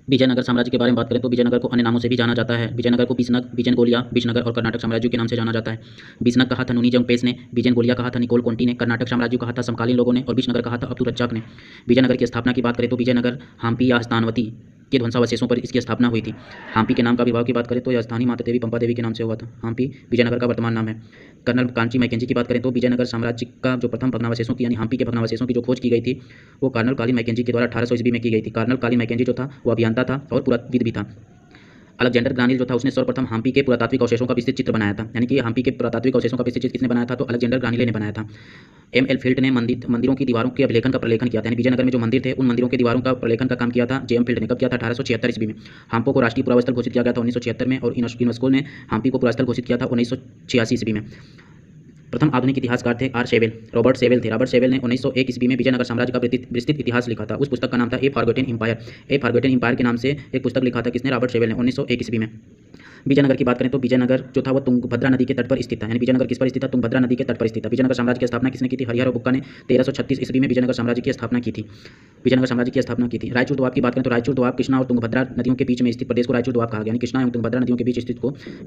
विजयनगर साम्राज्य के बारे में बात करें तो विजयनगर को अन्य नामों से भी जाना जाता है। विजयनगर को बिजनग, बिजन गोलिया, बिजनगर और कर्नाटक साम्राज्य के नाम से जाना जाता है। बिजनग कहा था नुनी जंगपेस ने, बिजन गोलिया कहा था निकोल कोंटी ने, कर्नाटक साम्राज्य कहा था समकालीन लोगों ने और बिजनगर कहा था अब्दुल रज्जाक ने। विजयनगर की स्थापना की बात करें तो विजयनगर हम्पी या स्थानवती के ध्वंसावशेषों पर इसकी स्थापना हुई थी। हम्पी के नाम का आविर्भाव की बात करें तो यह स्थानीय माता देवी पंपा देवी के नाम से हुआ था। हम्पी विजयनगर का वर्तमान नाम है। कर्नल कांची मैकेंजी की बात करें तो विजयनगर साम्राज्य का जो प्रथम भग्नावशेषों की यानी हम्पी के भग्नावशेषों की जो खोज की गई थी वो कर्नल काली मैकेंजी के द्वारा 1800 ईस्वी में की गई थी। कर्नल काली मैकेंजी जो था वो अभियंता था और पुरातत्वविद भी था। अलेक्जेंडर ग्रानिल जो था उसने सर्वप्रथम हम्पी के पुरातात्विक अवशेषों का विस्तृत चित्र बनाया था। यानी कि हम्पी के पुरातात्विक अवशेषों का विस्तृत चित्र किसने बनाया था? तो अलेक्जेंडर ग्रानिले ने बनाया था। एम.एल. फील्ड ने मंदिरों की दीवारों के अभिलेखन का प्रलेखन किया था। यानी विजयनगर में जो मंदिर थे उन मंदिरों की दीवारों का प्रलेखन का काम किया था जे.एम. फील्ड ने। कब किया था? 1876 ईस्वी में। हम्पो को राष्ट्रीय पुरास्थल घोषित किया गया था 1976 में और यूनेस्को ने हम्पी को पुरास्थल घोषित किया था 1986 ईस्वी में। प्रथम आधुनिक इतिहासकार थे आर शेवेल, रॉबर्ट शेवेल थे। रॉबर्ट शेवेल ने 1901 ईस्वी में विजयनगर साम्राज्य का विस्तृत इतिहास लिखा था। उस पुस्तक का नाम था ए फॉरगॉटन एम्पायर। ए फॉरगॉटन एम्पायर के नाम से एक पुस्तक लिखा था किसने? रॉबर्ट शेवेल ने 1901 ईस्वी में। विजयनगर की बात करें तो विजयनगर जो था वो तुंगभद्रा नदी के तट पर स्थित था। यानी विजयनगर किस पर स्थित था? तुंगभद्रा नदी के तट पर स्थित था। विजयनगर साम्राज्य की स्थापना किसने की थी? हरिहर और बुक्का ने 1336 ईस्वी में विजयनगर साम्राज्य की स्थापना की थी। विजयनगर साम्राज्य की स्थापना की थी। रायचूर दोआब की बात करें तो रायचूर दोआब कृष्णा और तुंगभद्रा नदियों के बीच में स्थित प्रदेश को रायचूर दोआब कहा गया। यानी कृष्णा एवं तुंगभद्रा नदियों के बीच स्थित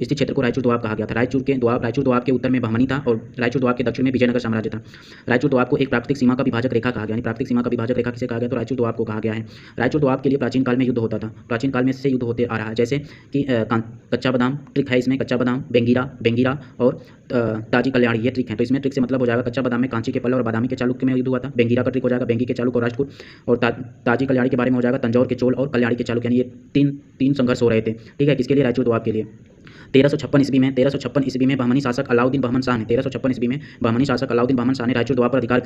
क्षेत्र को रायचूर दोआब कहा गया था। रायचूर दोआब के उत्तर में बहमनी था और रायचूर दोआब के दक्षिण में विजयनगर साम्राज्य था। रायचूर दोआब को एक प्राकृतिक सीमा का विभाजक रेखा कहा गया। यानी प्राकृतिक सीमा का विभाजक रेखा किसे कहा गया? तो रायचूर दोआब को कहा गया है। रायचूर दोआब के लिए प्राचीन काल में युद्ध होता था। प्राचीन काल में से युद्ध होते आ रहा है। जैसे कि कच्चा बादाम ट्रिक है इसमें, कच्चा बादाम बेंगीरा और ताजी कल्याणी ये ट्रिक है। तो इसमें ट्रिक से मतलब हो जाएगा कच्चा बादाम में कांची के पल्लव और बादामी के चालुक्य में युद्ध हुआ था। बेंगीरा का ट्रिक हो जाएगा बेंगी के चालुक्य और राजपूत और ताजी कल्याणी के बारे में हो जाएगा तंजौर के चोल और कल्याणी के चालुक्य। यानी ये तीन संघर्ष हो रहे थे। ठीक है, किसके लिए? रायचूर दोआब के लिए। 1356 ईस्वी में बहमनी शासक अलाउद्दीन बहमन शाह ने 1356 ईस्वी में बहमनी शासक अलाउद्दीन बहमन शाह ने रायचूर दोआब पर अधिकार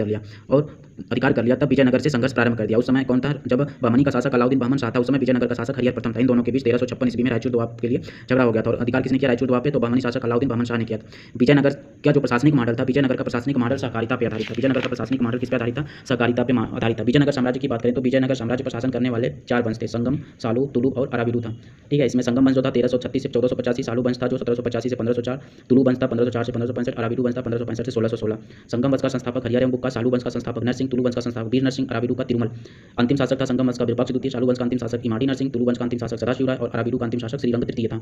कर लिया तब विजयनगर से संघर्ष प्रारंभ कर दिया। उस समय कौन था? जब बहमनी का शासक अलाउद्दीन बहमन शाह था उस समय विजयनगर का शासक हरिहर प्रथम था। इन दोनों के बीच 1356 ईस्वी में रायचूर दोआब के लिए झगड़ा हो गया था और अधिकार किसने किया रायचूर दोआब पे? तो बहमनी शासक अलाउद्दीन बहमन शाह ने किया था। विजयनगर का जो प्रशासनिक मॉडल था, विजयनगर का प्रशासनिक मॉडल सहकारिता पर आधारित था। विजयनगर का प्रशासनिक मॉडल किस पर आधारित था? सहकारिता पर आधारित था। विजयनगर साम्राज्य की बात करें तो विजयनगर साम्राज्य प्रशासन करने वाले 4 वंश थे, संगम, सालू, तुलु और अराविडु था। ठीक है, इसमें संगम वंश जो था 1336 से 1485, सालू वंश था जो 1785 से 1504, तुलु वंश था 1504 से 1565, अराविडु वंश था 1565 से 1616। संगम वंश का संस्थापक हरिहर एवं बुक्का, सालू वंश का संस्थापक नरसिंह, तुलु वंश का संस्थापक वीर नरसिंह, अराविडु का तिरुमल। अंतिम शासक था संगम वंश का विरूपाक्ष द्वितीय, सालू वंश का अंतिम शासक इमाडी नरसिंह, तुलु वंश का अंतिम शासक सदाशिव राय और अराविडु का अंतिम शासक श्रीरंग तृतीय था।